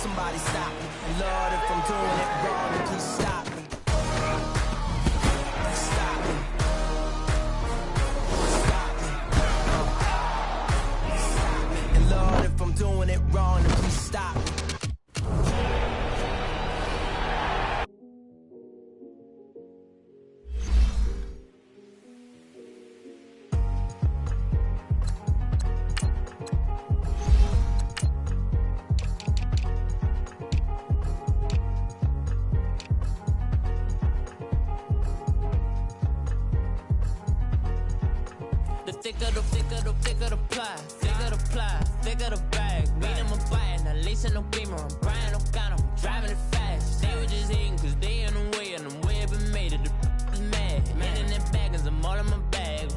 Somebody stop me. And Lord, if I'm doing it wrong, then please stop me. Stop me. Stop me. Stop me. And Lord, if I'm doing it wrong, then please stop me. Thicker the pie, thicker the bag. Beat him a bite, not lacing no beamer. I'm Brian O'Connor, I'm driving it fast. They were just hating cause they in the way, and the way I've been made it, the is mad. Man in them baggins, I'm all in my bag.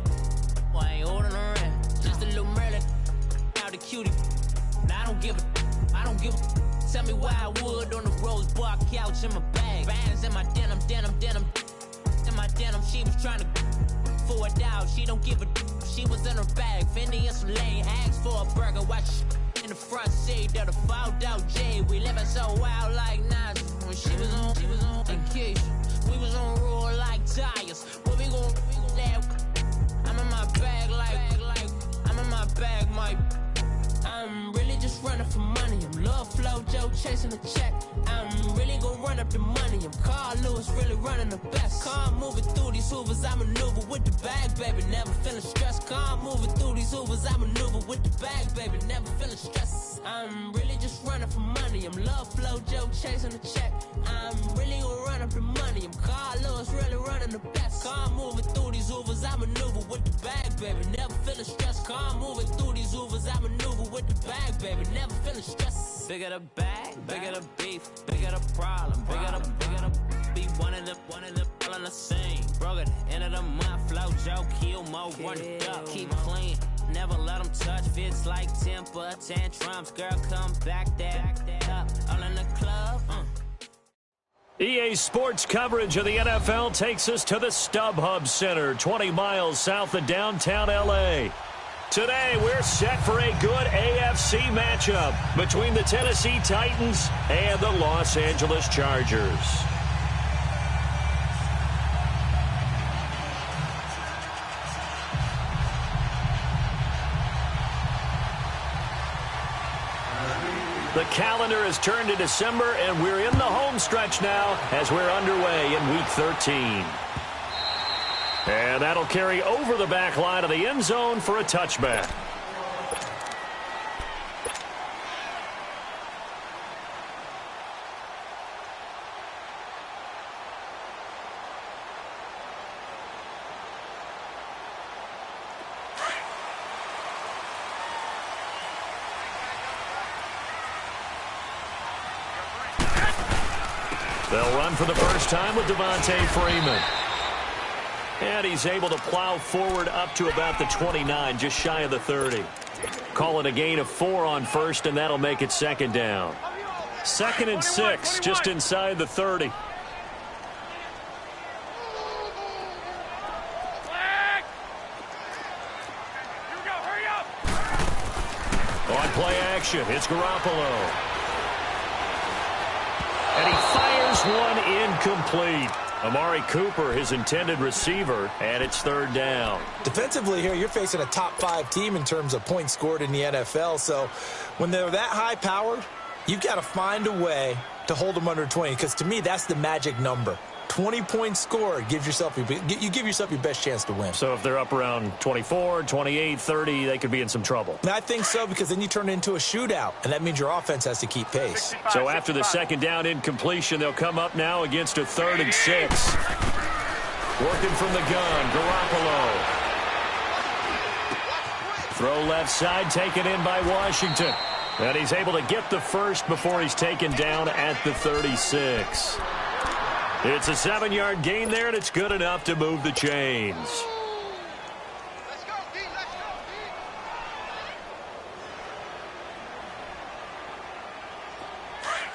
I ain't holding around, just a little Merlin, out the cutie. Now I don't give a. Tell me why I would on the rose bar couch in my bag. Bands in my denim. In my denim, she was trying to for it out, she don't give a. She was in her bag, Fendi and some lane. Asked for a burger, watch in the front seat of the fouled out J. We living so wild like Nas. When she was on vacation, we was on roll like tires. What we gon' laugh? I'm in my bag like I'm in my bag, Mike. I'm really just running for money. I'm Love Flow Joe chasing the check. I'm really gon' run up the money. I'm Carl Lewis, really running the best. Car moving through these hoovers, I maneuver with the bag, baby. Never feeling stressed. Car moving through these hoovers, I maneuver with the bag, baby. Never feeling stressed. I'm really just running for money. I'm Love Flow Joe chasing the check. I'm really gon' run up the money. I'm Carl Lewis, really running the best. Car moving through these hoovers, I maneuver with the bag, baby. Never feeling stressed. Car moving through these hoovers, I maneuver with the bag, baby. Never feeling stressed. Bigger the bag, bigger the beef, bigger the problem, bigger the be one of the all in the same. Broke at the end of the month, Flow Joe, kill more, run it up, keep clean. Never let them touch, fits like temper tantrums. Girl, come back that up, all in the club. EA Sports coverage of the NFL takes us to the StubHub Center, 20 miles south of downtown L.A. Today, we're set for a good AFC matchup between the Tennessee Titans and the Los Angeles Chargers. The calendar has turned to December, and we're in the home stretch now as we're underway in Week 13. And that'll carry over the back line of the end zone for a touchback. They'll run for the first time with Devontae Freeman. And he's able to plow forward up to about the 29, just shy of the 30. Call it a gain of 4 on first, and that'll make it second down. 2nd and 6, just inside the 30. On play action, it's Garoppolo. And he fires one incomplete. Amari Cooper, his intended receiver, and it's 3rd down. Defensively here, you're facing a top 5 team in terms of points scored in the NFL. So when they're that high-powered, you've got to find a way to hold them under 20, because to me, that's the magic number. 20 points scored, you give yourself your best chance to win. So if they're up around 24, 28, 30, they could be in some trouble. And I think so, because then you turn it into a shootout, and that means your offense has to keep pace. So after the 2nd down incompletion, they'll come up now against a 3rd and 6. Working from the gun, Garoppolo. Throw left side, taken in by Washington. And he's able to get the first before he's taken down at the 36. It's a 7-yard gain there, and it's good enough to move the chains. Let's go, D. Let's go,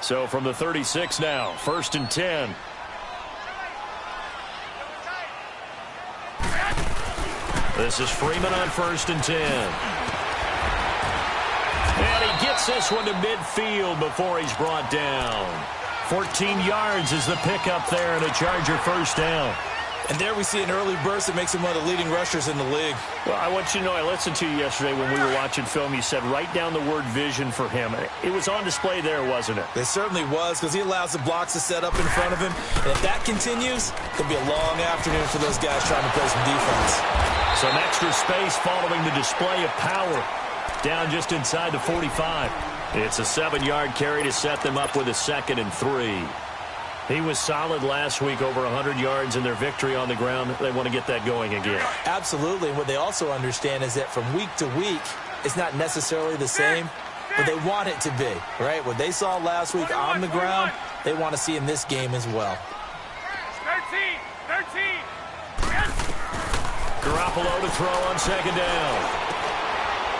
D. So from the 36 now, 1st and 10. This is Freeman on 1st and 10. And he gets this one to midfield before he's brought down. 14 yards is the pickup there and a Charger first down. And there we see an early burst that makes him one of the leading rushers in the league. Well, I want you to know, I listened to you yesterday when we were watching film. You said write down the word vision for him. It was on display there, wasn't it? It certainly was, because he allows the blocks to set up in front of him. And if that continues, it'll be a long afternoon for those guys trying to play some defense. Some extra space following the display of power. Down just inside the 45. It's a 7-yard carry to set them up with a 2nd and 3. He was solid last week, over 100 yards in their victory on the ground. They want to get that going again. Absolutely. And what they also understand is that from week to week, it's not necessarily the same, but they want it to be, right? What they saw last week on the ground, they want to see in this game as well. 13. Garoppolo to throw on 2nd down.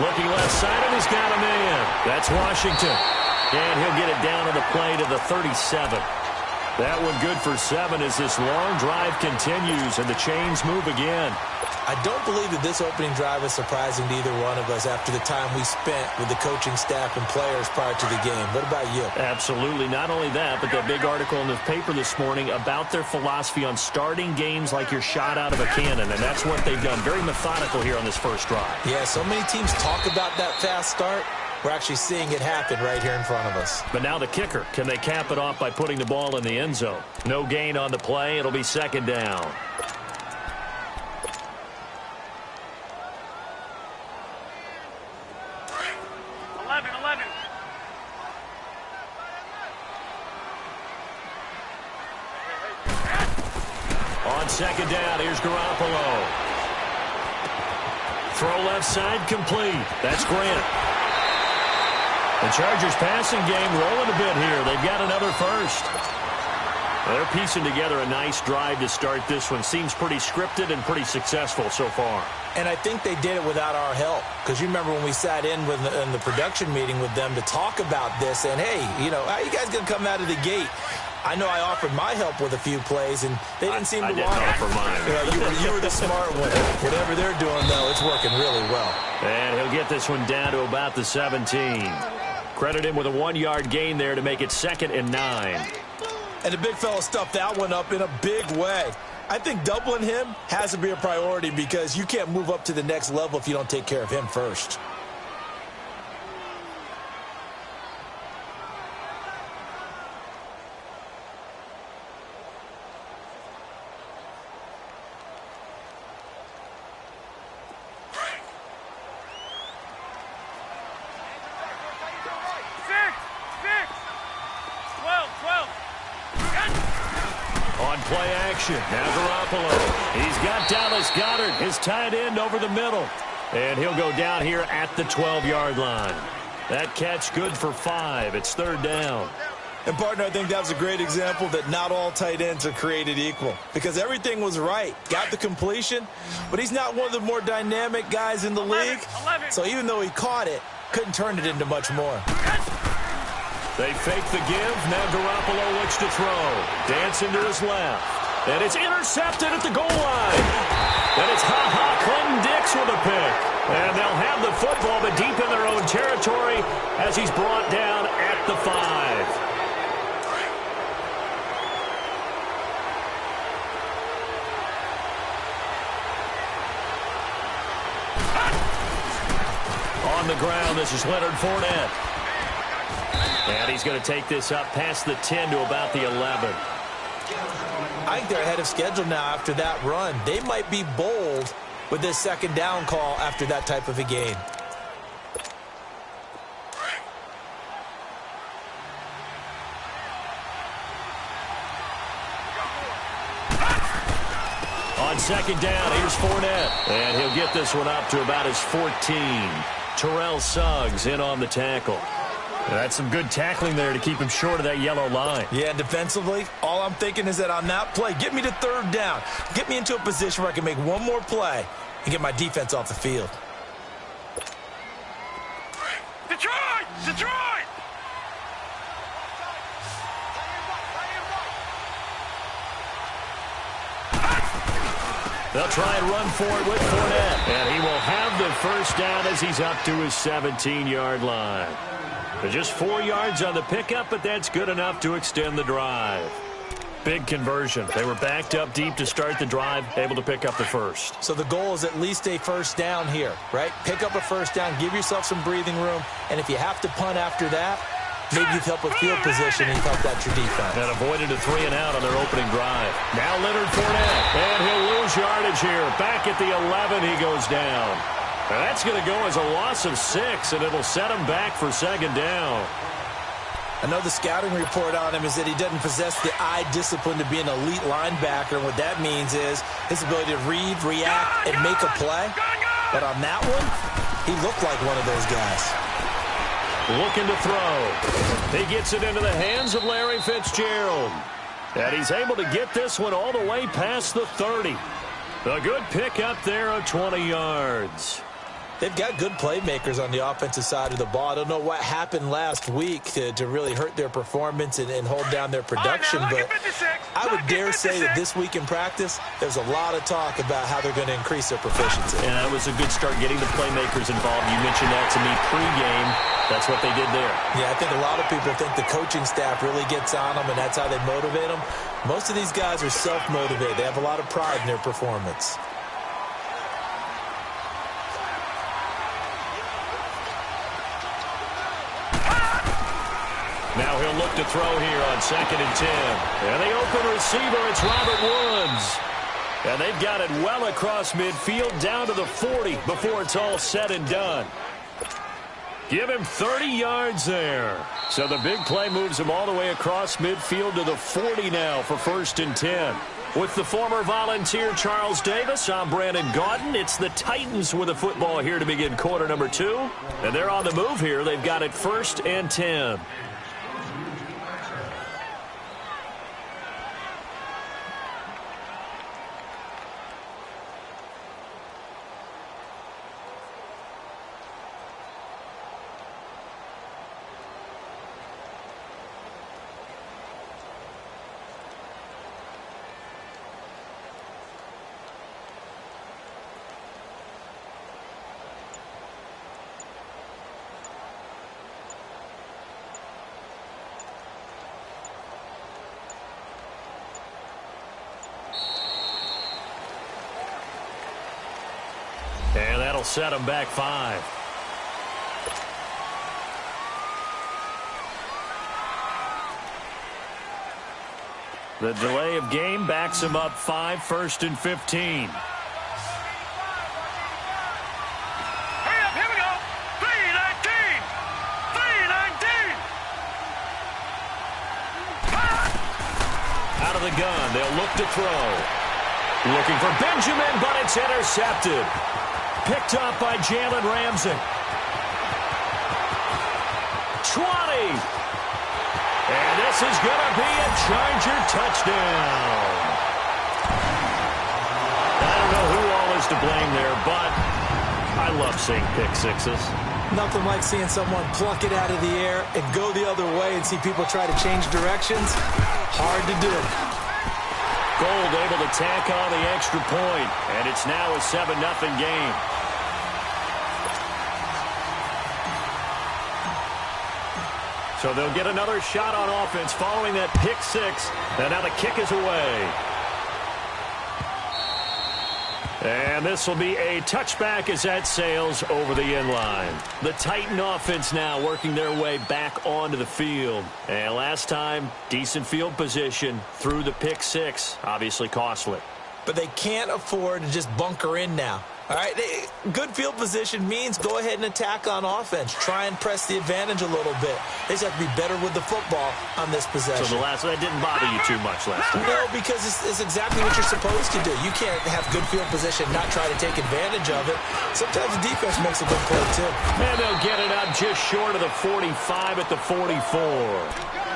Looking left side, and he's got a man. That's Washington. And he'll get it down on the play to the 37. That one good for 7 as this long drive continues and the chains move again. I don't believe that this opening drive is surprising to either one of us after the time we spent with the coaching staff and players prior to the game. What about you? Absolutely. Not only that, but that big article in the paper this morning about their philosophy on starting games like you're shot out of a cannon, and that's what they've done. Very methodical here on this first drive. Yeah, so many teams talk about that fast start. We're actually seeing it happen right here in front of us. But now the kicker. Can they cap it off by putting the ball in the end zone? No gain on the play. It'll be 2nd down. On 2nd down, here's Garoppolo. Throw left side, complete. That's Grant. The Chargers passing game rolling a bit here. They've got another first. They're piecing together a nice drive to start this one. Seems pretty scripted and pretty successful so far. And I think they did it without our help. Because you remember when we sat in the production meeting with them to talk about this. And, hey, you know, how are you guys going to come out of the gate? I know I offered my help with a few plays, and they didn't seem to want it. I didn't offer mine. You were the smart one. Whatever they're doing, though, it's working really well. And he'll get this one down to about the 17. Credit him with a 1-yard gain there to make it 2nd and 9. And the big fella stuffed that one up in a big way. I think doubling him has to be a priority because you can't move up to the next level if you don't take care of him first. Play action. Now Garoppolo. He's got Dallas Goedert, his tight end, over the middle. And he'll go down here at the 12-yard line. That catch good for 5. It's 3rd down. And, partner, I think that was a great example that not all tight ends are created equal. Because everything was right. Got the completion. But he's not one of the more dynamic guys in the league. So even though he caught it, couldn't turn it into much more. They fake the give. Now Garoppolo looks to throw. Dancing to his left. And it's intercepted at the goal line. And it's Clinton Dix with a pick. And they'll have the football, but deep in their own territory as he's brought down at the 5. On the ground, this is Leonard Fournette. And he's going to take this up past the 10 to about the 11. I think they're ahead of schedule now after that run. They might be bold with this 2nd down call after that type of a gain. On 2nd down, here's Fournette. And he'll get this one up to about his 14. Terrell Suggs in on the tackle. That's some good tackling there to keep him short of that yellow line. Yeah, defensively, all I'm thinking is that on that play, get me to 3rd down. Get me into a position where I can make one more play and get my defense off the field. Detroit! Detroit! They'll try and run for it with Fournette. And he will have the first down as he's up to his 17-yard line. But just 4 yards on the pickup, but that's good enough to extend the drive. Big conversion. They were backed up deep to start the drive, able to pick up the first. So the goal is at least a first down here, right? Pick up a first down, give yourself some breathing room, and if you have to punt after that, maybe you've helped with field position and you've helped out your defense. And avoided a 3-and-out on their opening drive. Now Leonard Fournette, and he'll lose yardage here. Back at the 11, he goes down. And that's going to go as a loss of 6, and it'll set him back for second down. I know the scouting report on him is that he doesn't possess the eye discipline to be an elite linebacker, and what that means is his ability to read, react, and make a play. But on that one, he looked like one of those guys. Looking to throw. He gets it into the hands of Larry Fitzgerald. And he's able to get this one all the way past the 30. A good pick up there of 20 yards. They've got good playmakers on the offensive side of the ball. I don't know what happened last week to really hurt their performance and hold down their production, but I would dare say that this week in practice, there's a lot of talk about how they're going to increase their proficiency. And that was a good start getting the playmakers involved. You mentioned that to me pregame. That's what they did there. Yeah, I think a lot of people think the coaching staff really gets on them, and that's how they motivate them. Most of these guys are self-motivated. They have a lot of pride in their performance. Now he'll look to throw here on 2nd and 10. And the open receiver, it's Robert Woods. And they've got it well across midfield down to the 40 before it's all said and done. Give him 30 yards there. So the big play moves him all the way across midfield to the 40 now for 1st and 10. With the former Volunteer Charles Davis, I'm Brandon Gaudin. It's the Titans with the football here to begin quarter number 2. And they're on the move here. They've got it 1st and 10. And that'll set him back 5. The delay of game backs him up 5, 1st and 15. Hurry up, here we go. 319. 319. Out of the gun, they'll look to throw. Looking for Benjamin, but it's intercepted. Picked up by Jalen Ramsey. 20. And this is going to be a Charger touchdown. I don't know who all is to blame there, but I love seeing pick sixes. Nothing like seeing someone pluck it out of the air and go the other way and see people try to change directions. Hard to do. Gold able to tack on the extra point, and it's now a 7-0 game. So they'll get another shot on offense following that pick 6, and now the kick is away. And this will be a touchback as that sails over the end line. The Titan offense now working their way back onto the field. And last time, decent field position through the pick 6. Obviously costly. But they can't afford to just bunker in now. All right, good field position means go ahead and attack on offense. Try and press the advantage a little bit. They just have to be better with the football on this possession. So that didn't bother you too much last time? No, because it's exactly what you're supposed to do. You can't have good field position and not try to take advantage of it. Sometimes the defense makes a good play, too. And they'll get it up just short of the 45 at the 44.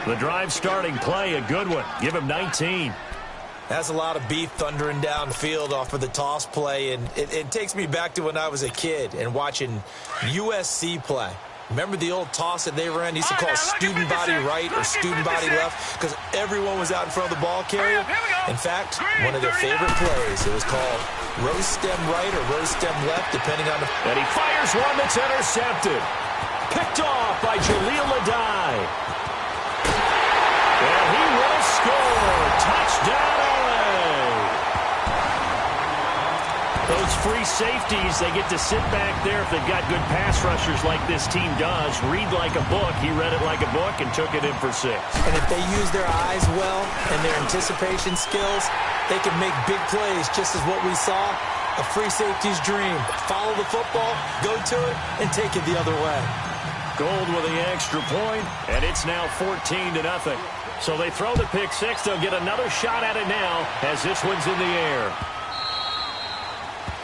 The drive starting play, a good one. Give him 19. That's a lot of beef thundering downfield off of the toss play, and it takes me back to when I was a kid and watching USC play. Remember the old toss that they ran? They used to call student body right or student body left because everyone was out in front of the ball carrier. In fact, one of their favorite plays, it was called Rose stem right or rose stem left, depending on the... And he fires one that's intercepted. Picked off by Jaleel Adai. And he will score. Touchdown, LA. Those free safeties, they get to sit back there if they've got good pass rushers like this team does. Read like a book. He read it like a book and took it in for 6. And if they use their eyes well and their anticipation skills, they can make big plays, just as what we saw. A free safety's dream. Follow the football, go to it, and take it the other way. Gold with the extra point, and it's now 14-0. So they throw the pick 6. They'll get another shot at it now as this one's in the air.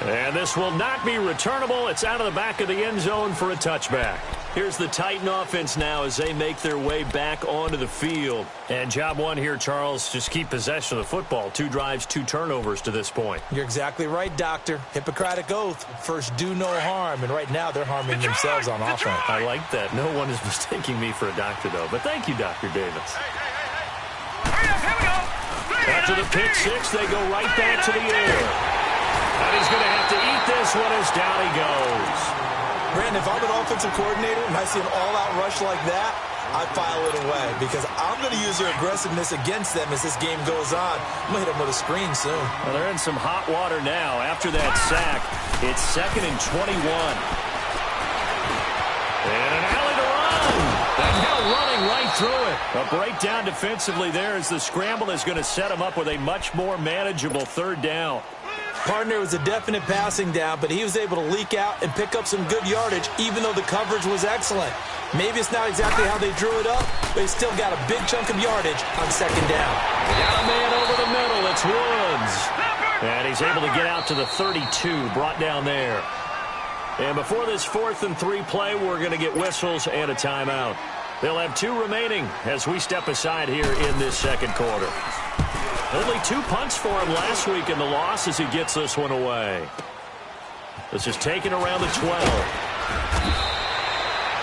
And this will not be returnable. It's out of the back of the end zone for a touchback. Here's the Titan offense now as they make their way back onto the field. And job one here, Charles, just keep possession of the football. 2 drives, 2 turnovers to this point. You're exactly right, Doctor. Hippocratic oath. First, do no harm. And right now, they're harming themselves on offense. I like that. No one is mistaking me for a doctor, though. But thank you, Dr. Davis. After the pick 6, they go right back to the air. And he's going to have to eat this one as down he goes. Brandon, if I'm an offensive coordinator and I see an all-out rush like that, I file it away because I'm going to use your aggressiveness against them as this game goes on. I'm going to hit them with a screen soon. Well, they're in some hot water now. After that sack, it's 2nd and 21. And an alley to run. And now running right through it. A breakdown defensively there as the scramble is going to set him up with a much more manageable 3rd down. Partner was a definite passing down, but he was able to leak out and pick up some good yardage, even though the coverage was excellent. Maybe it's not exactly how they drew it up, but he's still got a big chunk of yardage on 2nd down. They got a man over the middle. It's Woods. And he's able to get out to the 32, brought down there. And before this 4th and 3 play, we're going to get whistles and a timeout. They'll have 2 remaining as we step aside here in this 2nd quarter. Only 2 punts for him last week in the loss as he gets this one away. This is taken around the 12.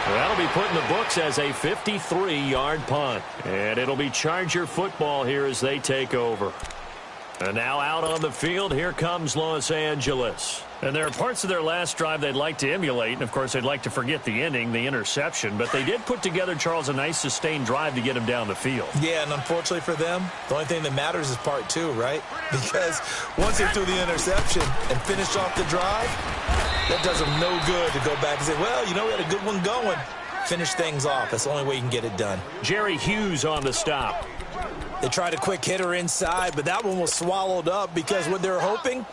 That'll be put in the books as a 53-yard punt. And it'll be Charger football here as they take over. And now out on the field, here comes Los Angeles. And there are parts of their last drive they'd like to emulate. And, of course, they'd like to forget the ending, the interception. But they did put together, Charles, a nice sustained drive to get him down the field. Yeah, and unfortunately for them, the only thing that matters is part 2, right? Because once they threw the interception and finished off the drive, that does them no good to go back and say, well, you know, we had a good one going. Finish things off. That's the only way you can get it done. Jerry Hughes on the stop. They tried a quick hitter inside, but that one was swallowed up because what they're hoping,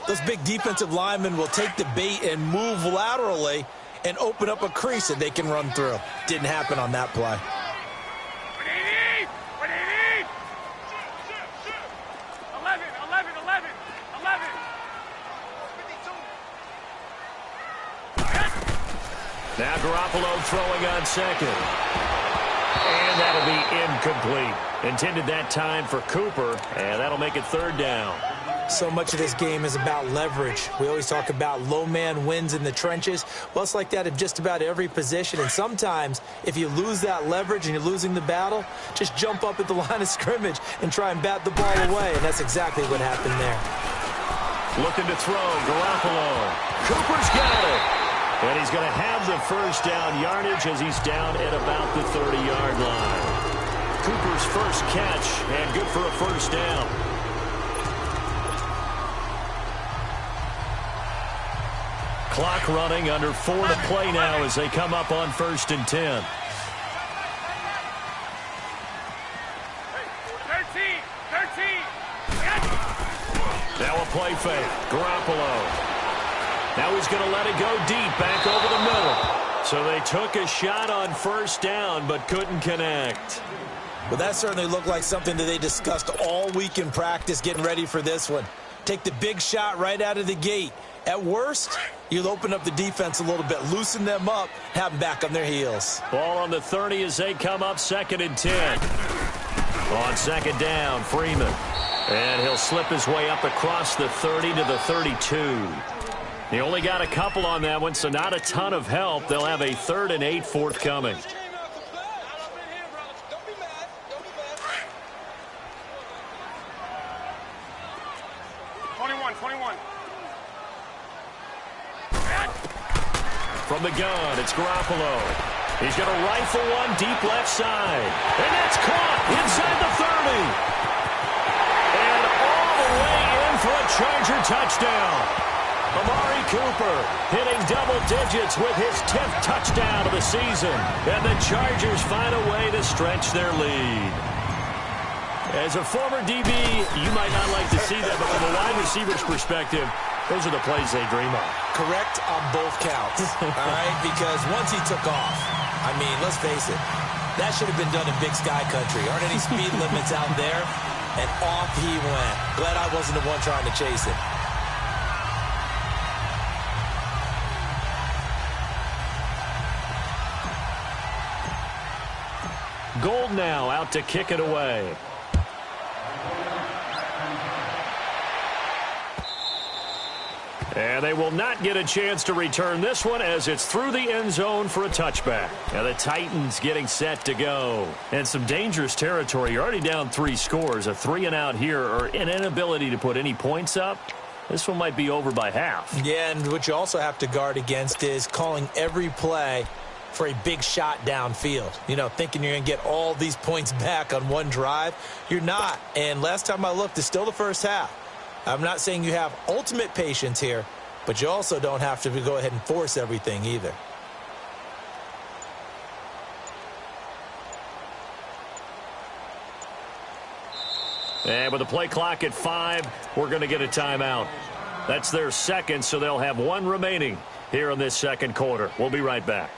those big defensive linemen will take the bait and move laterally and open up a crease that they can run through. Didn't happen on that play. What do you need? What do you need? Shoot. 11. Now Garoppolo throwing on 2nd. And that'll be incomplete. Intended that time for Cooper, and that'll make it 3rd down. So much of this game is about leverage. We always talk about low man wins in the trenches. Well, it's like that in just about every position. And sometimes, if you lose that leverage and you're losing the battle, just jump up at the line of scrimmage and try and bat the ball away. And that's exactly what happened there. Looking to throw, Garoppolo. Cooper's got it. And he's going to have the 1st down yardage as he's down at about the 30-yard line. Cooper's first catch, and good for a 1st down. Clock running, under 4 to play now as they come up on 1st and 10. 13. Now a play fake. Garoppolo. Now he's going to let it go deep, back over the middle. So they took a shot on 1st down, but couldn't connect. Well, that certainly looked like something that they discussed all week in practice getting ready for this one. Take the big shot right out of the gate. At worst, you'll open up the defense a little bit, loosen them up, have them back on their heels. Ball on the 30 as they come up 2nd and 10. On 2nd down, Freeman. And he'll slip his way up across the 30 to the 32. He only got a couple on that one, so not a ton of help. They'll have a 3rd and 8 forthcoming. 21. From the gun, it's Garoppolo. He's going to rifle one deep left side. And that's caught inside the 30. And all the way in for a Charger touchdown. Amari Cooper hitting double digits with his 10th touchdown of the season. And the Chargers find a way to stretch their lead. As a former DB, you might not like to see that, but from a wide receiver's perspective, those are the plays they dream of. Correct on both counts, all right? Because once he took off, I mean, let's face it, that should have been done in Big Sky Country. Aren't any speed limits out there? And off he went. Glad I wasn't the one trying to chase it. Gold now out to kick it away. And they will not get a chance to return this one as it's through the end zone for a touchback. Now the Titans getting set to go. And some dangerous territory. You're already down 3 scores. A 3-and-out here or an inability to put any points up. This one might be over by half. Yeah, and what you also have to guard against is calling every play for a big shot downfield. You know, thinking you're going to get all these points back on one drive. You're not. And last time I looked, it's still the first half. I'm not saying you have ultimate patience here, but you also don't have to go ahead and force everything either. And with the play clock at 5, we're going to get a timeout. That's their second, so they'll have 1 remaining here in this second quarter. We'll be right back.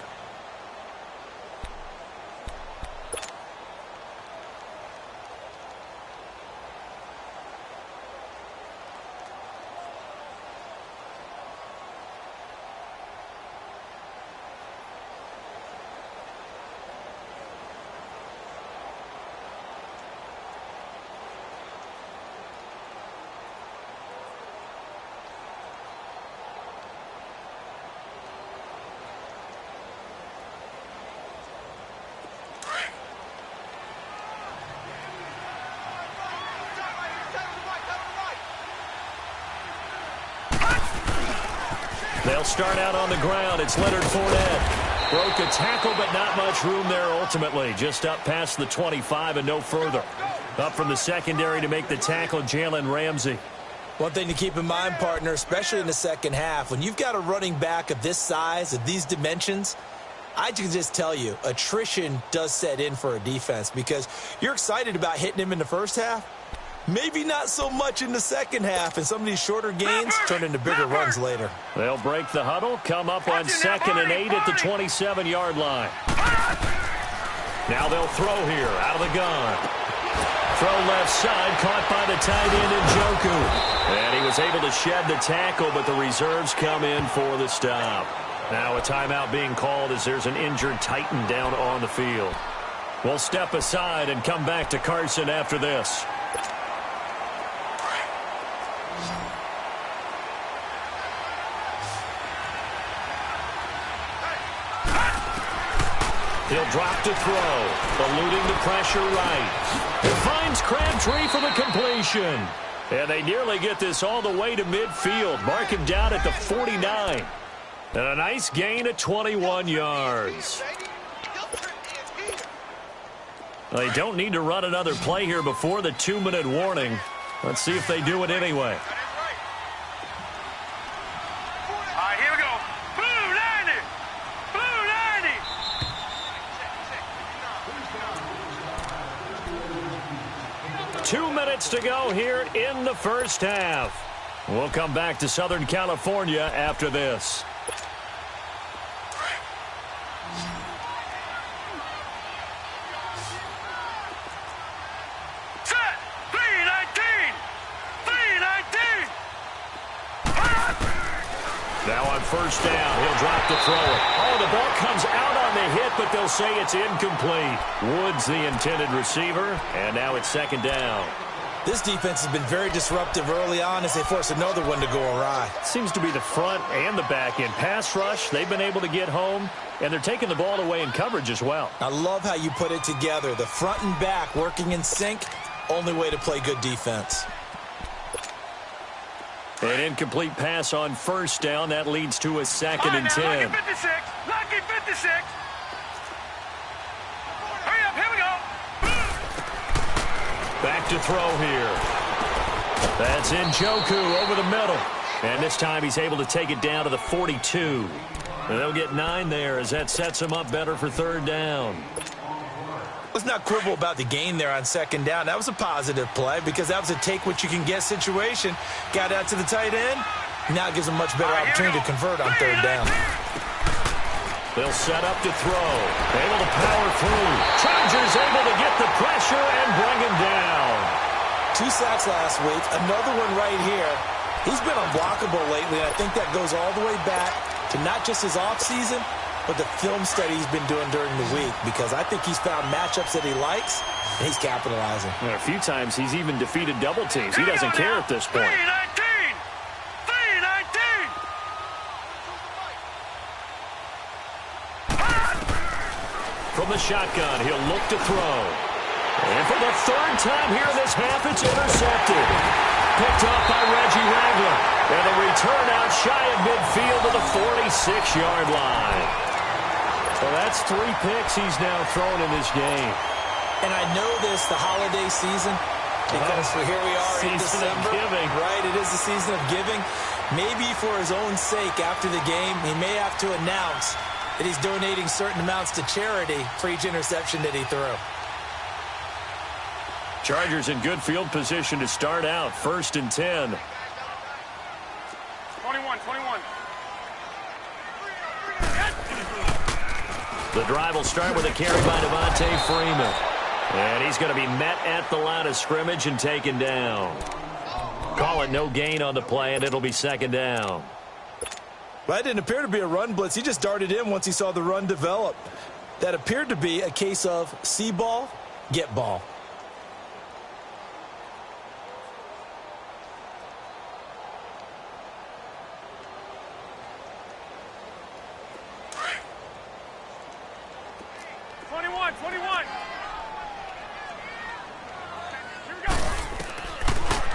They'll start out on the ground. It's Leonard Fournette. Broke a tackle, but not much room there ultimately. Just up past the 25 and no further. Up from the secondary to make the tackle, Jalen Ramsey. One thing to keep in mind, partner, especially in the second half, when you've got a running back of this size, of these dimensions, I can just tell you, attrition does set in for a defense because you're excited about hitting him in the first half. Maybe not so much in the second half, and some of these shorter gains turn into bigger runs later. They'll break the huddle, come up on 2nd and 8 at the 27-yard line. Now they'll throw here out of the gun. Throw left side, caught by the tight end Njoku. And he was able to shed the tackle, but the reserves come in for the stop. Now a timeout being called as there's an injured Titan down on the field. We'll step aside and come back to Carson after this. He'll drop to throw, eluding the pressure right. He finds Crabtree for the completion. And they nearly get this all the way to midfield. Mark him down at the 49. And a nice gain of 21 yards. They don't need to run another play here before the 2-minute warning. Let's see if they do it anyway. All right, here we go. Blue 90! Blue 90! 2 minutes to go here in the first half. We'll come back to Southern California after this. Set! 319! 319! Now on first down, he'll drop to throw it. Oh, the ball comes out on the hit, but they'll say it's incomplete. Woods the intended receiver, and now it's 2nd down. This defense has been very disruptive early on as they force another one to go awry. Seems to be the front and the back end. Pass rush, they've been able to get home, and they're taking the ball away in coverage as well. I love how you put it together. The front and back working in sync, only way to play good defense. An incomplete pass on first down. That leads to a 2nd and 10. Lucky 56. Lucky 56. Hurry up. Here we go. Back to throw here. That's Njoku over the middle. And this time he's able to take it down to the 42. And they'll get 9 there as that sets him up better for 3rd down. Let's not quibble about the gain there on 2nd down. That was a positive play because that was a take-what-you-can-get situation. Got out to the tight end. Now it gives him much better opportunity to convert on 3rd down. They'll set up to throw. Able to power through. Chargers able to get the pressure and bring him down. 2 sacks last week. Another one right here. He's been unblockable lately, and I think that goes all the way back to not just his offseason, but the film study he's been doing during the week, because I think he's found matchups that he likes, and he's capitalizing. And a few times he's even defeated double teams. He doesn't care at this point. 319. 319. From the shotgun, he'll look to throw. And for the 3rd time here in this half, it's intercepted. Picked off by Reggie Ragland. And a return out shy of midfield to the 46-yard line. So that's 3 picks he's now thrown in this game. And I know this, the holiday season, because here we are in December. Giving. Right, it is the season of giving. Maybe for his own sake after the game, he may have to announce that he's donating certain amounts to charity for each interception that he threw. Chargers in good field position to start out. 1st and 10. 21. The drive will start with a carry by Devontae Freeman. And he's going to be met at the line of scrimmage and taken down. Call it no gain on the play, and it'll be 2nd down. Well, that didn't appear to be a run blitz. He just darted in once he saw the run develop. That appeared to be a case of see ball, get ball.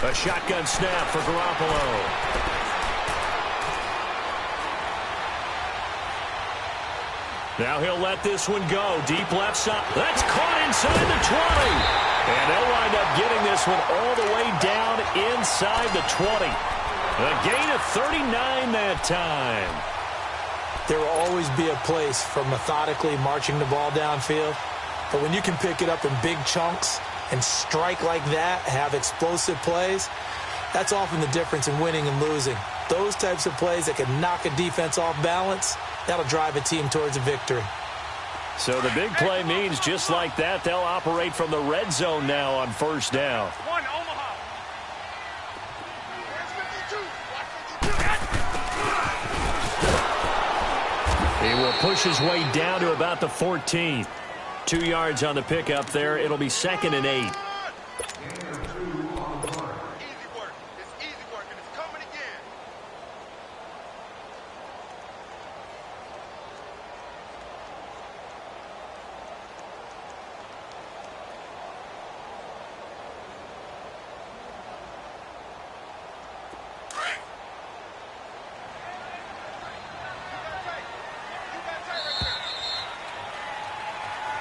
A shotgun snap for Garoppolo. Now he'll let this one go. Deep left side. That's caught inside the 20. And they'll wind up getting this one all the way down inside the 20. A gain of 39 that time. There will always be a place for methodically marching the ball downfield. But when you can pick it up in big chunks and strike like that, have explosive plays, that's often the difference in winning and losing. Those types of plays that can knock a defense off balance, that'll drive a team towards a victory. So the big play means just like that, they'll operate from the red zone now on 1st down. He will push his way down to about the 14. 2 yards on the pickup there. It'll be 2nd and 8.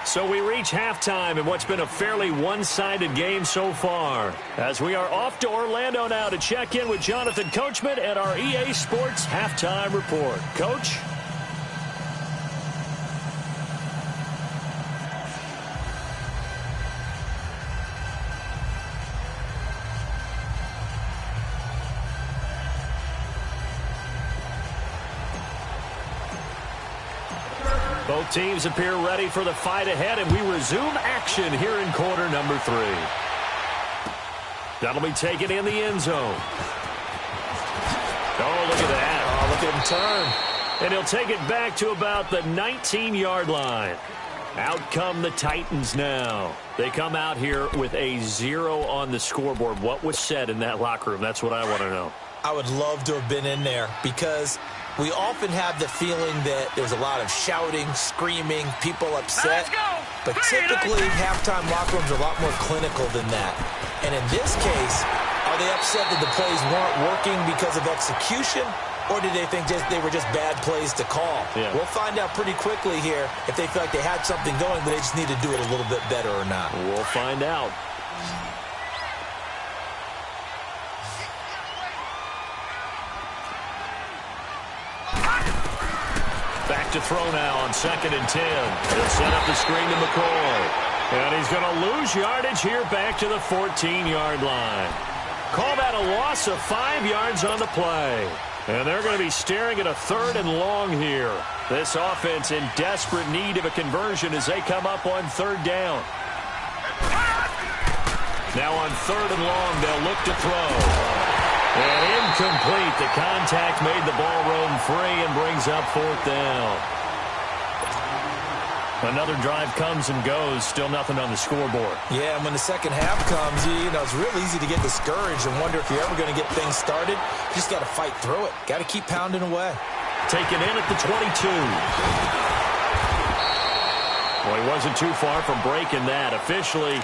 So we reach halftime in what's been a fairly one-sided game so far. As we are off to Orlando now to check in with Jonathan Coachman at our EA Sports Halftime Report. Coach? Both teams appear ready for the fight ahead, and we resume action here in quarter number 3. That'll be taken in the end zone. Oh, look at that. Oh, look at him turn. And he'll take it back to about the 19-yard line. Out come the Titans now. They come out here with a 0 on the scoreboard. What was said in that locker room? That's what I want to know. I would love to have been in there because we often have the feeling that there's a lot of shouting, screaming, people upset. But typically, halftime locker rooms are a lot more clinical than that. And in this case, Are they upset that the plays weren't working because of execution, or did they think they were just bad plays to call? Yeah. We'll find out pretty quickly here if they feel like they had something going, but they just need to do it a little bit better or not. We'll find out. Back to throw now on 2nd and 10. He'll set up the screen to McCoy. And he's going to lose yardage here back to the 14-yard line. Call that a loss of 5 yards on the play. And they're going to be staring at a 3rd and long here. This offense in desperate need of a conversion as they come up on 3rd down. Now on 3rd and long, they'll look to throw. And incomplete. The contact made the ball roam free and brings up 4th down. Another drive comes and goes. Still nothing on the scoreboard. Yeah, and when the second half comes, it's real easy to get discouraged and wonder if you're ever going to get things started. You just got to fight through it. Got to keep pounding away. Taken in at the 22. Well, he wasn't too far from breaking that. Officially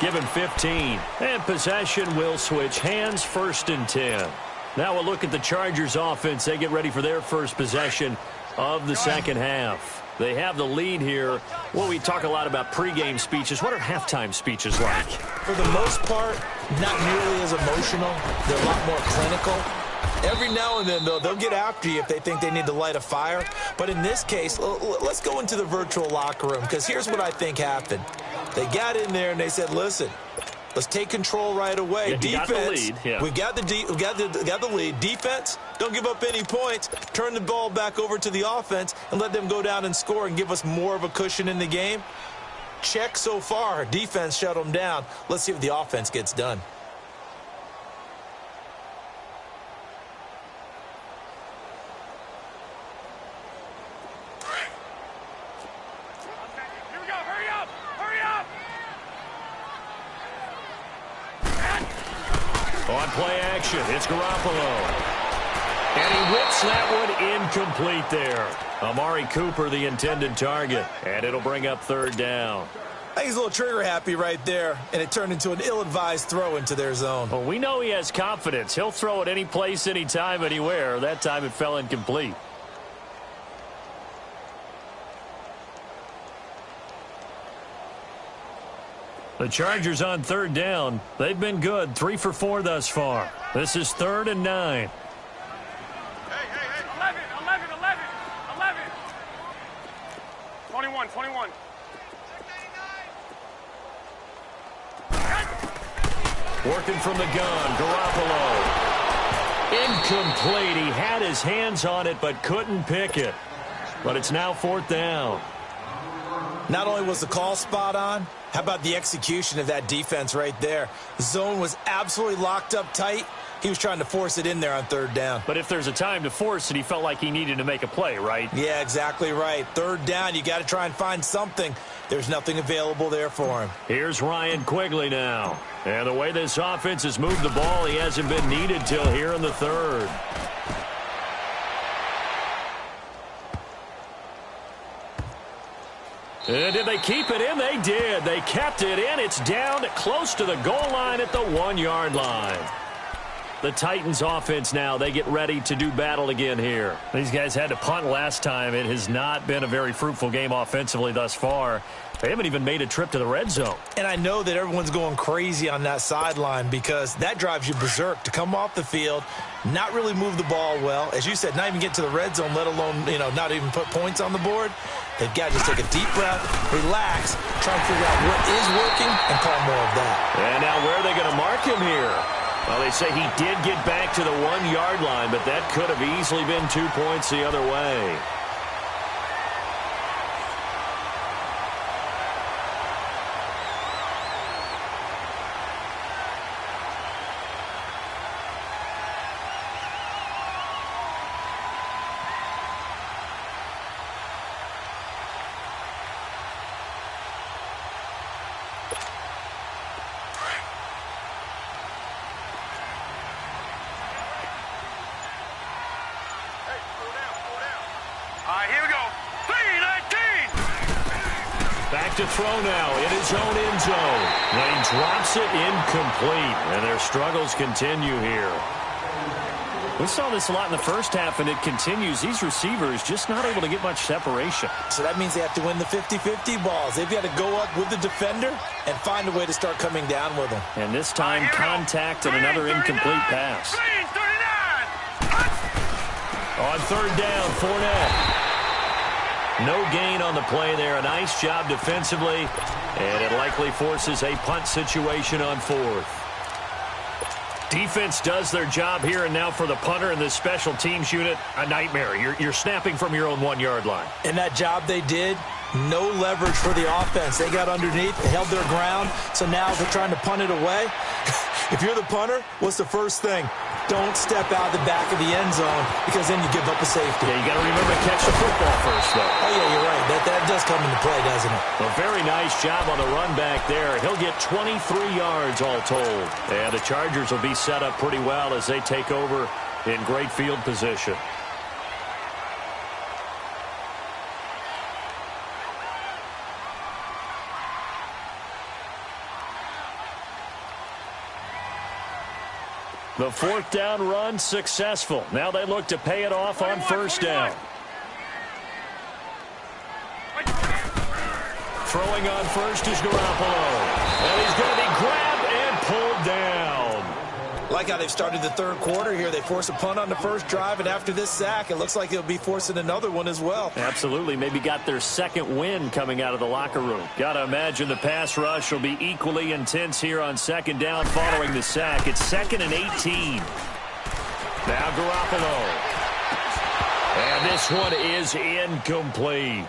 given 15. And possession will switch hands, 1st and 10. Now we'll look at the Chargers offense. They get ready for their first possession of the second half. They have the lead here. Well, we talk a lot about pregame speeches. What are halftime speeches like? For the most part, not nearly as emotional. They're a lot more clinical. Every now and then, though, they'll get after you if they think they need to light a fire. But in this case, let's go into the virtual locker room, because here's what I think happened. They got in there and they said, listen, let's take control right away. Yeah, defense, got the lead. Yeah. we got the lead. Defense, don't give up any points. Turn the ball back over to the offense and let them go down and score and give us more of a cushion in the game. Check so far. Defense shut them down. Let's see if the offense gets done. Here we go. Hurry up. Hurry up. On play action, it's Garoppolo. And he whips that one incomplete there. Amari Cooper, the intended target. And it'll bring up 3rd down. I think he's a little trigger happy right there, and it turned into an ill-advised throw into their zone. Well, we know he has confidence. He'll throw it any place, anytime, anywhere. That time it fell incomplete. The Chargers on 3rd down. They've been good, 3 for 4 thus far. This is 3rd and 9. Hey, 11. 21. Working from the gun, Garoppolo. Incomplete. He had his hands on it but couldn't pick it. But it's now 4th down. Not only was the call spot on, how about the execution of that defense right there? The zone was absolutely locked up tight. He was trying to force it in there on 3rd down. But if there's a time to force it, he felt like he needed to make a play, right? Yeah, exactly right. 3rd down, you got to try and find something. There's nothing available there for him. Here's Ryan Quigley now. And the way this offense has moved the ball, he hasn't been needed till here in the 3rd. And did they keep it in? They did. They kept it in. It's down close to the goal line at the 1-yard line. The Titans offense now, they get ready to do battle again here. These guys had to punt last time. It has not been a very fruitful game offensively thus far. They haven't even made a trip to the red zone. And I know that everyone's going crazy on that sideline because that drives you berserk to come off the field, not really move the ball well. As you said, not even get to the red zone, let alone, not even put points on the board. They've got to just take a deep breath, relax, try and figure out what is working, and call more of that. And now where are they going to mark him here? Well, they say he did get back to the 1-yard line, but that could have easily been 2 points the other way. Here we go. 3-19. Back to throw now in his own end zone. Lane drops it incomplete, and their struggles continue here. We saw this a lot in the first half, and it continues. These receivers just not able to get much separation. So that means they have to win the 50-50 balls. They've got to go up with the defender and find a way to start coming down with them. And this time, contact and another incomplete pass. On third down, Fournette. No gain on the play there. A nice job defensively, and it likely forces a punt situation on fourth. Defense does their job here, and now for the punter and this special teams unit, a nightmare. You're snapping from your own 1-yard line. And that job they did, no leverage for the offense. They got underneath, they held their ground, so now they're trying to punt it away. If you're the punter, what's the first thing? Don't step out the back of the end zone, because then you give up a safety. Yeah, you got to remember to catch the football first, though. Oh, yeah, you're right. That does come into play, doesn't it? A very nice job on the run back there. He'll get 23 yards all told. And the Chargers will be set up pretty well as they take over in great field position. The fourth down run successful. Now they look to pay it off on first down. Throwing on first is Garoppolo. And he's going to be grabbed and pulled down. Like how they've started the third quarter here. They force a punt on the first drive, and after this sack, it looks like they'll be forcing another one as well. Absolutely. Maybe got their second win coming out of the locker room. Got to imagine the pass rush will be equally intense here on second down following the sack. It's 2nd and 18. Now Garoppolo. And this one is incomplete.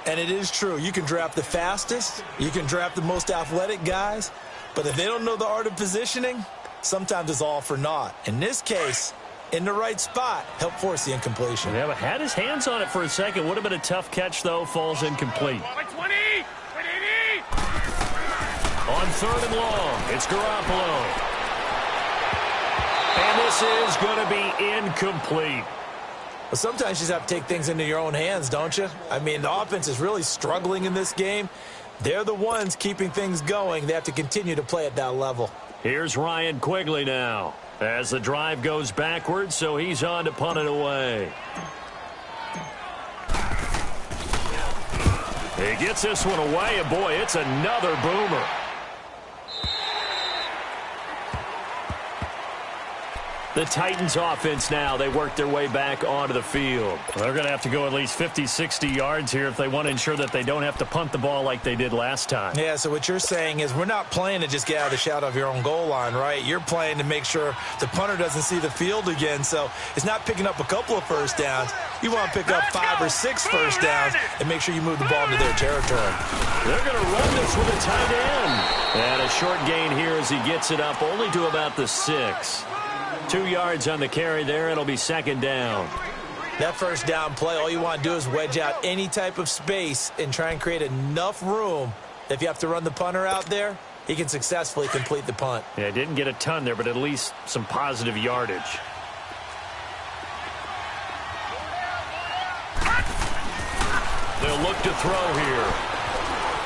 And it is true. You can draft the fastest. You can draft the most athletic guys. But if they don't know the art of positioning, sometimes it's all for naught. In this case, in the right spot, help force the incompletion. Yeah, but had his hands on it for a second. Would have been a tough catch, though. Falls incomplete. On third and long, it's Garoppolo. And this is going to be incomplete. Well, sometimes you just have to take things into your own hands, don't you? I mean, the offense is really struggling in this game. They're the ones keeping things going. They have to continue to play at that level. Here's Ryan Quigley now as the drive goes backwards, so he's on to punt it away. He gets this one away, and boy, it's another boomer. The Titans offense now, they work their way back onto the field. They're going to have to go at least 50, 60 yards here if they want to ensure that they don't have to punt the ball like they did last time. Yeah, so what you're saying is we're not playing to just get out of the shadow of your own goal line, right? You're playing to make sure the punter doesn't see the field again. So it's not picking up a couple of first downs. You want to pick up 5 or 6 first downs and make sure you move the ball into their territory. They're going to run this with a tight end. And a short gain here as he gets it up only to about the 6. 2 yards on the carry there. It'll be second down. That first down play, all you want to do is wedge out any type of space and try and create enough room that if you have to run the punter out there, he can successfully complete the punt. Yeah, didn't get a ton there, but at least some positive yardage. They'll look to throw here.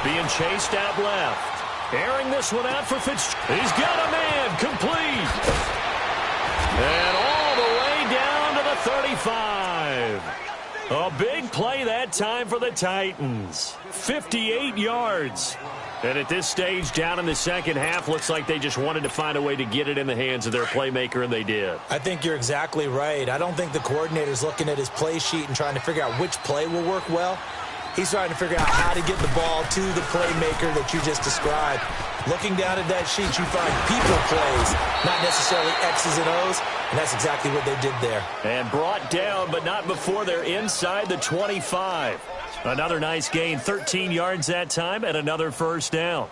Being chased out left. Airing this one out for Fitzgerald. He's got a man. Complete. And all the way down to the 35. A big play that time for the Titans. 58 yards. And at this stage, down in the second half, looks like they just wanted to find a way to get it in the hands of their playmaker, and they did. I think you're exactly right. I don't think the coordinator's looking at his play sheet and trying to figure out which play will work well. He's trying to figure out how to get the ball to the playmaker that you just described. Looking down at that sheet, you find people plays, not necessarily X's and O's, and that's exactly what they did there. And brought down, but not before they're inside the 25. Another nice gain, 13 yards that time, and another first down.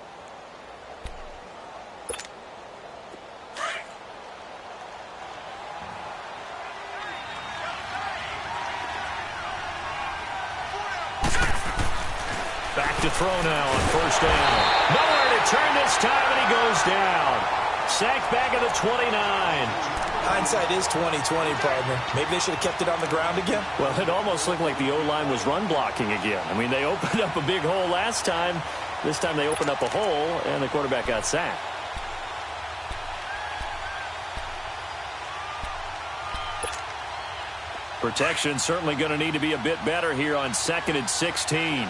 Back to throw now on first down. Nowhere to turn this time, and he goes down. Sacked back at the 29. Hindsight is 20/20, partner. Maybe they should have kept it on the ground again. Well, it almost looked like the O-line was run blocking again. I mean, they opened up a big hole last time. This time they opened up a hole, and the quarterback got sacked. Protection certainly going to need to be a bit better here on 2nd and 16.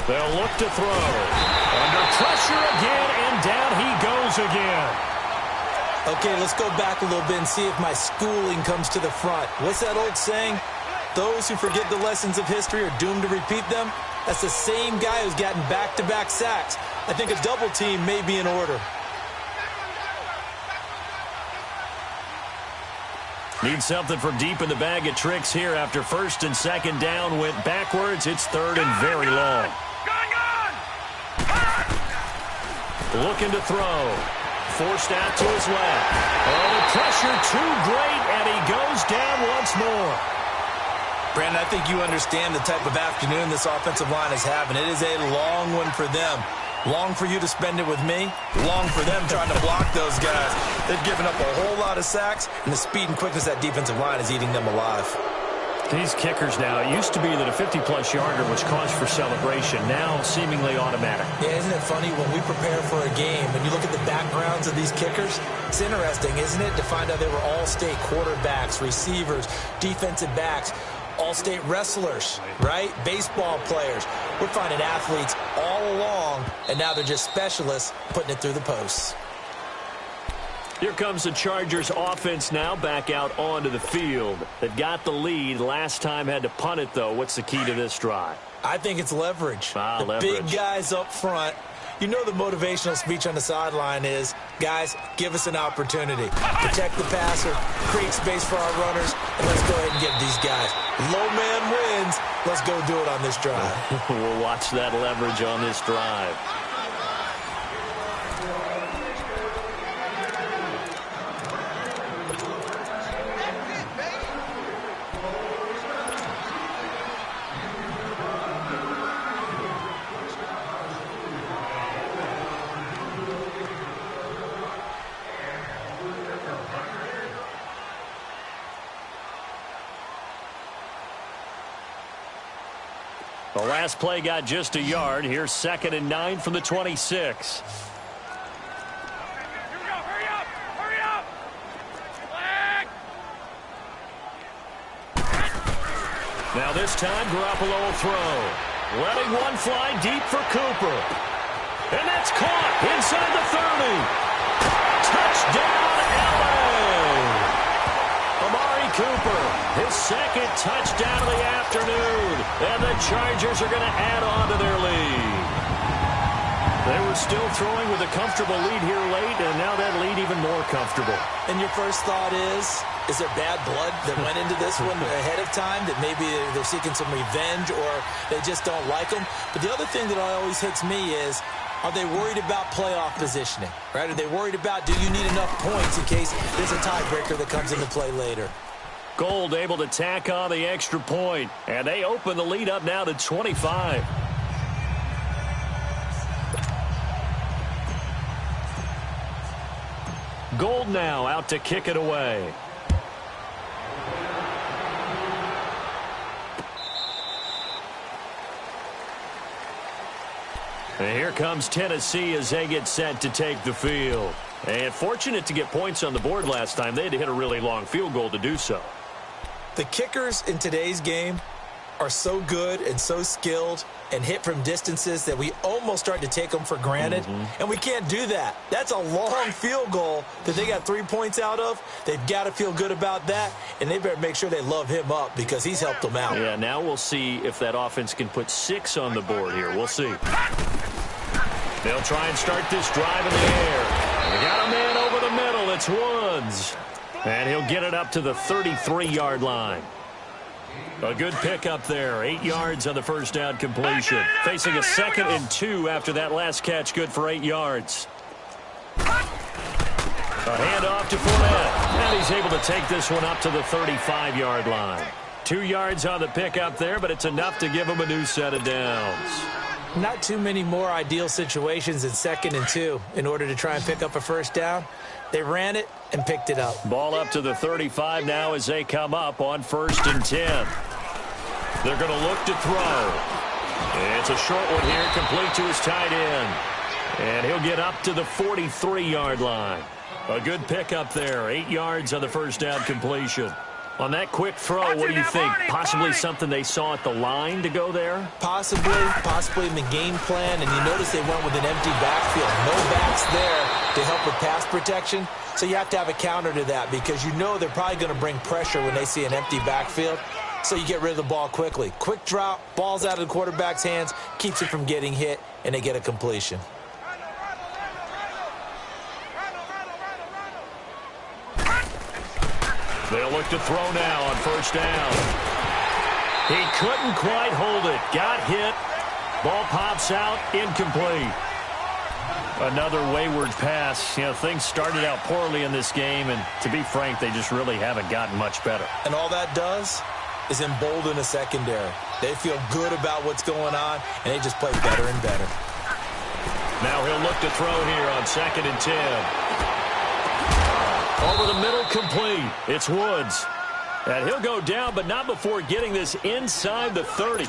They'll look to throw. Under pressure again, and down he goes again. Okay, let's go back a little bit and see if my schooling comes to the front. What's that old saying? Those who forget the lessons of history are doomed to repeat them. That's the same guy who's gotten back-to-back sacks. I think a double team may be in order. Need something from deep in the bag of tricks here after 1st and 2nd down went backwards. It's 3rd and very long. Looking to throw. Forced out to his left. Oh, the pressure too great, and he goes down once more. Brandon, I think you understand the type of afternoon this offensive line is having. It is a long one for them. Long for you to spend it with me. Long for them trying to block those guys. They've given up a whole lot of sacks, and the speed and quickness of that defensive line is eating them alive. These kickers now, it used to be that a 50-plus yarder was cause for celebration. Now seemingly automatic. Yeah, isn't it funny when we prepare for a game and you look at the backgrounds of these kickers? It's interesting, isn't it, to find out they were all-state quarterbacks, receivers, defensive backs, all-state wrestlers, right? Baseball players. We're finding athletes all along, and now they're just specialists putting it through the posts. Here comes the Chargers offense now back out onto the field. They've got the lead. Last time had to punt it, though. What's the key to this drive? I think it's leverage. Leverage. Big guys up front. You know the motivational speech on the sideline is, guys, give us an opportunity. Protect the passer, create space for our runners, and let's go ahead and get these guys. Low man wins. Let's go do it on this drive. We'll watch that leverage on this drive. The last play got just a yard. Here's 2nd and 9 from the 26. Hurry up! Now this time, Garoppolo will throw. Letting one fly deep for Cooper. And that's caught inside the 30. Touchdown, L.A. Amari Cooper, his 2nd touchdown of the afternoon. And the Chargers are going to add on to their lead. They were still throwing with a comfortable lead here late, and now that lead even more comfortable. And your first thought is there bad blood that went into this one ahead of time, that maybe they're seeking some revenge or they just don't like them? But the other thing that always hits me is, are they worried about playoff positioning? Right? Are they worried about, do you need enough points in case there's a tiebreaker that comes into play later? Gold able to tack on the extra point, and they open the lead up now to 25. Gold now out to kick it away. And here comes Tennessee as they get set to take the field. And fortunate to get points on the board last time. They had to hit a really long field goal to do so. The kickers in today's game are so good and so skilled and hit from distances that we almost start to take them for granted. And we can't do that. That's a long field goal that they got 3 points out of. They've got to feel good about that, and they better make sure they love him up because he's helped them out. Yeah, now we'll see if that offense can put 6 on the board here. We'll see. They'll try and start this drive in the air. They got a man over the middle. It's Woods. And he'll get it up to the 33-yard line. A good pick up there. 8 yards on the first down completion. Facing a 2nd and 2 after that last catch. Good for 8 yards. A handoff to Fournette. And he's able to take this one up to the 35-yard line. 2 yards on the pick up there, but it's enough to give him a new set of downs. Not too many more ideal situations in 2nd and 2 in order to try and pick up a first down. They ran it and picked it up. Ball up to the 35 now as they come up on 1st and 10. They're going to look to throw. It's a short one here, complete to his tight end. And he'll get up to the 43-yard line. A good pickup there, 8 yards on the first down completion. On that quick throw, what do you think? Possibly something they saw at the line to go there? Possibly in the game plan. And you notice they went with an empty backfield. No backs there to help with pass protection. So you have to have a counter to that because you know they're probably going to bring pressure when they see an empty backfield. So you get rid of the ball quickly. Quick drop, ball's out of the quarterback's hands, keeps it from getting hit, and they get a completion. They'll look to throw now on 1st down. He couldn't quite hold it. Got hit. Ball pops out. Incomplete. Another wayward pass. You know, things started out poorly in this game, and to be frank, they just really haven't gotten much better. And all that does is embolden the secondary. They feel good about what's going on, and they just play better and better. Now he'll look to throw here on 2nd and 10. Over the middle, complete. It's Woods. And he'll go down, but not before getting this inside the 30.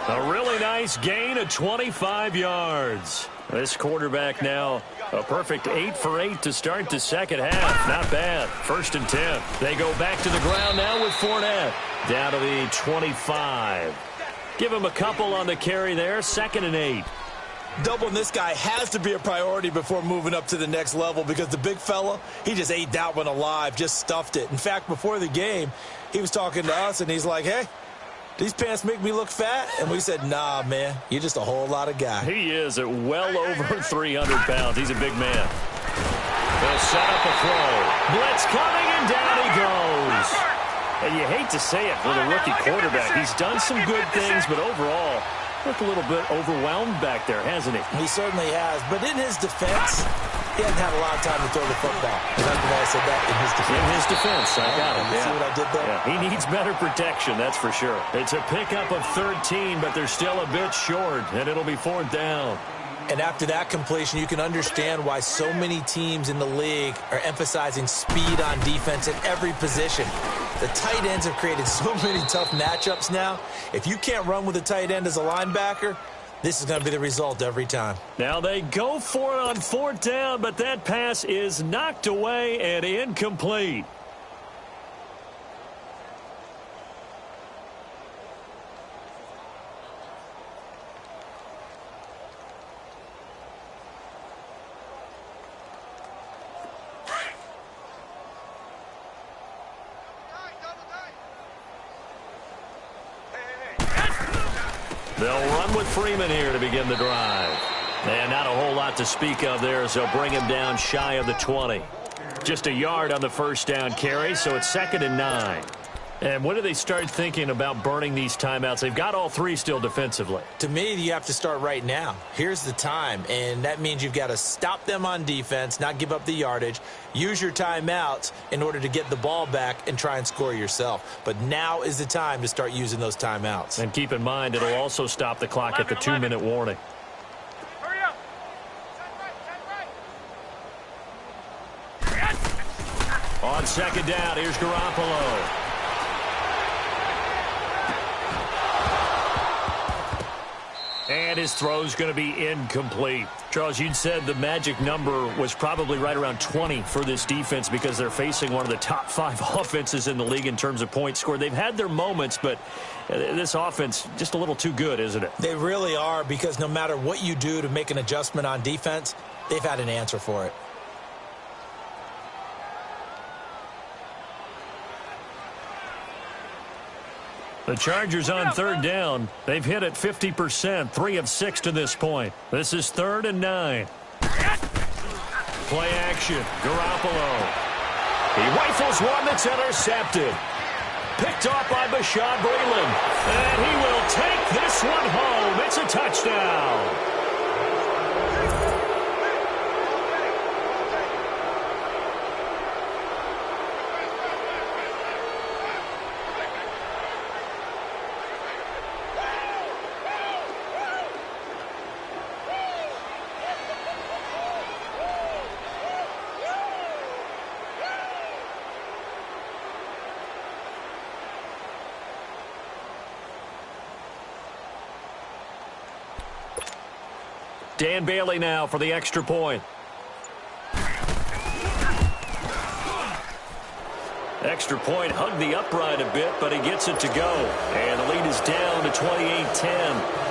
A really nice gain of 25 yards. This quarterback now a perfect 8 for 8 to start the second half. Not bad. 1st and 10. They go back to the ground now with Fournette. Down to the 25. Give him a couple on the carry there. 2nd and 8. Doubling this guy has to be a priority before moving up to the next level because the big fella, he just ate that one alive, just stuffed it. In fact, before the game, he was talking to us, and he's like, hey, these pants make me look fat? And we said, nah, man, you're just a whole lot of guy. He is at well over 300 pounds. He's a big man. They'll set up a throw. Blitz coming, and down he goes. And you hate to say it for the rookie quarterback. He's done some good things, but overall, looked a little bit overwhelmed back there, hasn't he? He certainly has. But in his defense, he hasn't had a lot of time to throw the football. Remember when I said that? In his defense. In his defense, I got it. You see what I did there? Yeah, he needs better protection, that's for sure. It's a pickup of 13, but they're still a bit short, and it'll be 4th down. And after that completion, you can understand why so many teams in the league are emphasizing speed on defense at every position. The tight ends have created so many tough matchups now. If you can't run with a tight end as a linebacker, this is going to be the result every time. Now they go for it on 4th down, but that pass is knocked away and incomplete. They'll run with Freeman here to begin the drive. And not a whole lot to speak of there as they'll bring him down shy of the 20. Just a yard on the 1st down carry, so it's 2nd and 9. And when do they start thinking about burning these timeouts? They've got all 3 still defensively. To me, you have to start right now. Here's the time, and that means you've got to stop them on defense, not give up the yardage, use your timeouts in order to get the ball back and try and score yourself. But now is the time to start using those timeouts. And keep in mind, it'll also stop the clock at the 2-minute warning. Hurry up. On 2nd down, here's Garoppolo. And his throw's going to be incomplete. Charles, you'd said the magic number was probably right around 20 for this defense because they're facing one of the top 5 offenses in the league in terms of points scored. They've had their moments, but this offense just a little too good, isn't it? They really are, because no matter what you do to make an adjustment on defense, they've had an answer for it. The Chargers on 3rd down. They've hit it 50%, 3 of 6 to this point. This is 3rd and 9. Play action. Garoppolo. He rifles one that's intercepted. Picked off by Bashaud Breeland. And he will take this one home. It's a touchdown. Dan Bailey now for the extra point. Extra point hugged the upright a bit, but he gets it to go. And the lead is down to 28-10.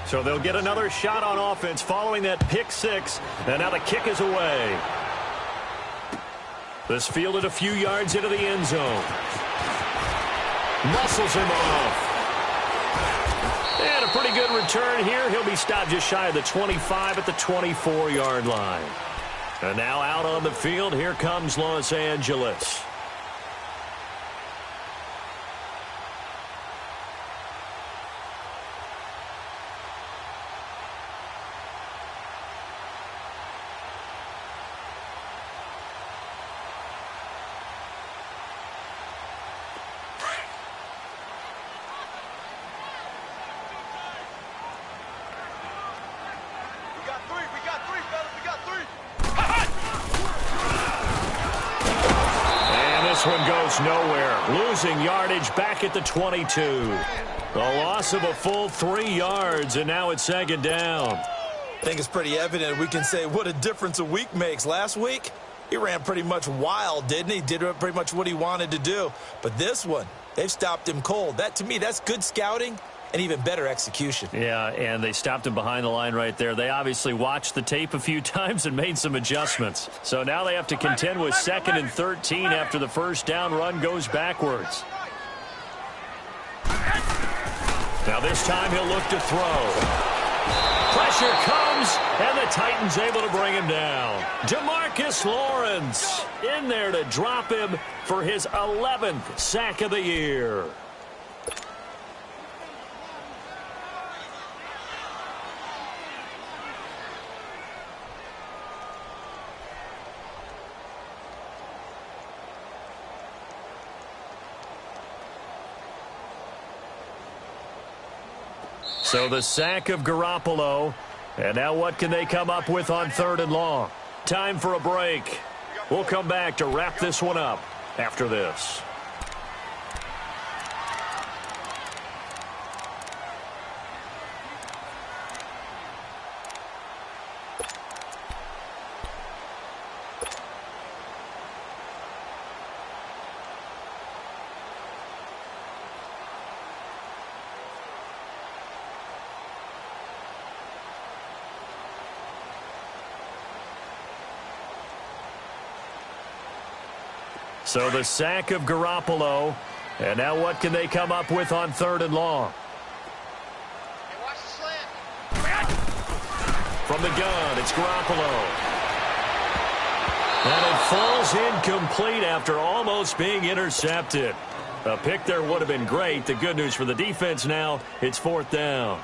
So they'll get another shot on offense following that pick six. And now the kick is away. This fielded a few yards into the end zone. Muscles him off. And a pretty good return here. He'll be stopped just shy of the 25 at the 24-yard line. And now out on the field, here comes Los Angeles. This one goes nowhere. Losing yardage back at the 22. The loss of a full 3 yards, and now it's second down. I think it's pretty evident. We can say what a difference a week makes. Last week, he ran pretty much wild, didn't he? Did pretty much what he wanted to do. But this one, they've stopped him cold. That, to me, that's good scouting and even better execution. Yeah, and they stopped him behind the line right there. They obviously watched the tape a few times and made some adjustments. So now they have to contend with 2nd and 13 after the first down run goes backwards. Now this time he'll look to throw. Pressure comes, and the Titans able to bring him down. DeMarcus Lawrence in there to drop him for his 11th sack of the year. So the sack of Garoppolo. And now what can they come up with on 3rd and long? Time for a break. We'll come back to wrap this one up after this. So the sack of Garoppolo. And now what can they come up with on 3rd and long? From the gun, it's Garoppolo. And it falls incomplete after almost being intercepted. A pick there would have been great. The good news for the defense now, it's 4th down.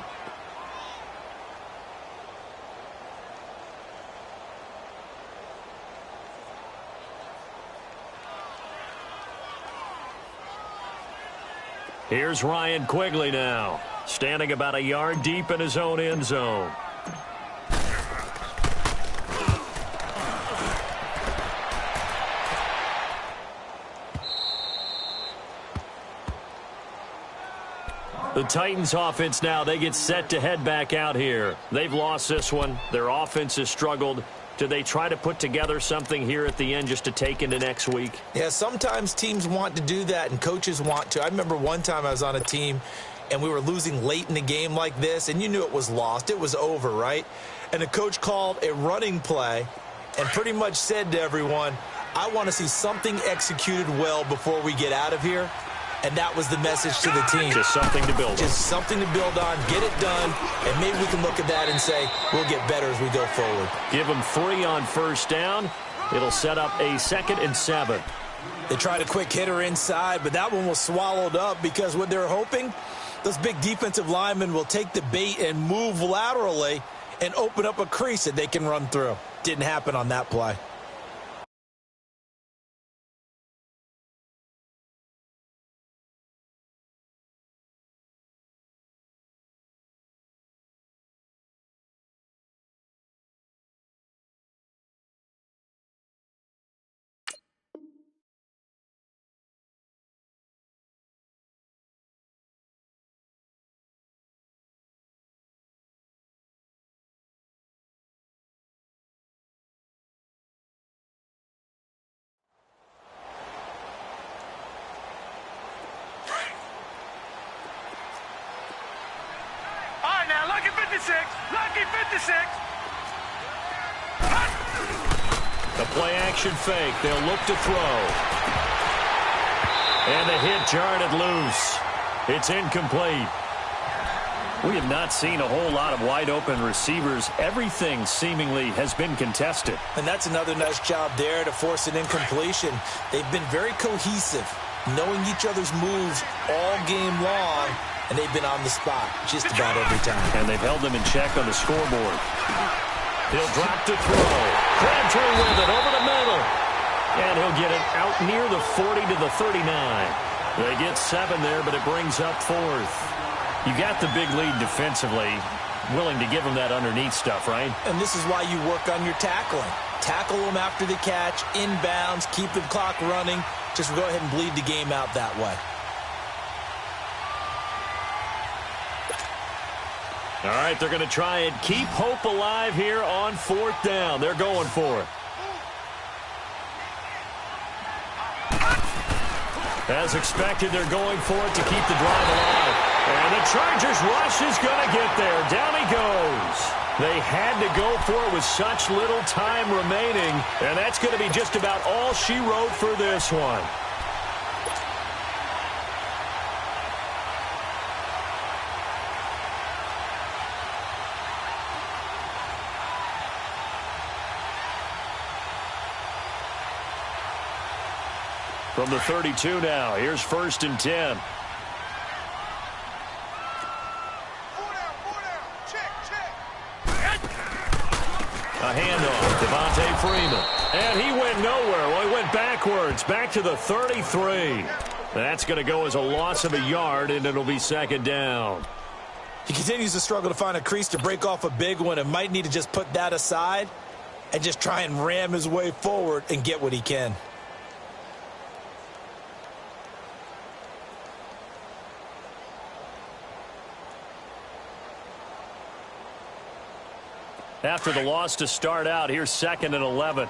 Here's Ryan Quigley now, standing about a yard deep in his own end zone. The Titans offense now, they get set to head back out here. They've lost this one. Their offense has struggled. Do they try to put together something here at the end just to take into next week? Yeah, sometimes teams want to do that and coaches want to. I remember one time I was on a team and we were losing late in the game like this, and you knew it was lost. It was over, right? And the coach called a running play and pretty much said to everyone, I want to see something executed well before we get out of here. And that was the message to the team. Just something to build on. Just something to build on, get it done, and maybe we can look at that and say we'll get better as we go forward. Give them 3 on 1st down. It'll set up a 2nd and 7. They tried a quick hitter inside, but that one was swallowed up because what they're hoping, those big defensive linemen will take the bait and move laterally and open up a crease that they can run through. Didn't happen on that play. 56. Lucky 56. The play action fake. They'll look to throw. And the hit jarred it loose. It's incomplete. We have not seen a whole lot of wide-open receivers. Everything seemingly has been contested. And that's another nice job there to force an incompletion. They've been very cohesive, knowing each other's moves all game long, and they've been on the spot just about every time. And they've held them in check on the scoreboard. He'll drop to throw. Crabtree with it over the middle. And he'll get it out near the 40 to the 39. They get 7 there, but it brings up 4th. You got the big lead defensively, willing to give them that underneath stuff, right? And this is why you work on your tackling. Tackle them after the catch, inbounds, keep the clock running. Just go ahead and bleed the game out that way. All right, they're going to try and keep hope alive here on 4th down. They're going for it. As expected, they're going for it to keep the drive alive. And the Chargers rush is going to get there. Down he goes. They had to go for it with such little time remaining, and that's going to be just about all she wrote for this one. From the 32 now, here's 1st and 10. A handoff, Devontae Freeman. And he went nowhere. Well, he went backwards, back to the 33. That's going to go as a loss of a yard, and it'll be 2nd down. He continues to struggle to find a crease to break off a big one and might need to just put that aside and just try and ram his way forward and get what he can. After the loss to start out, here's 2nd and 11.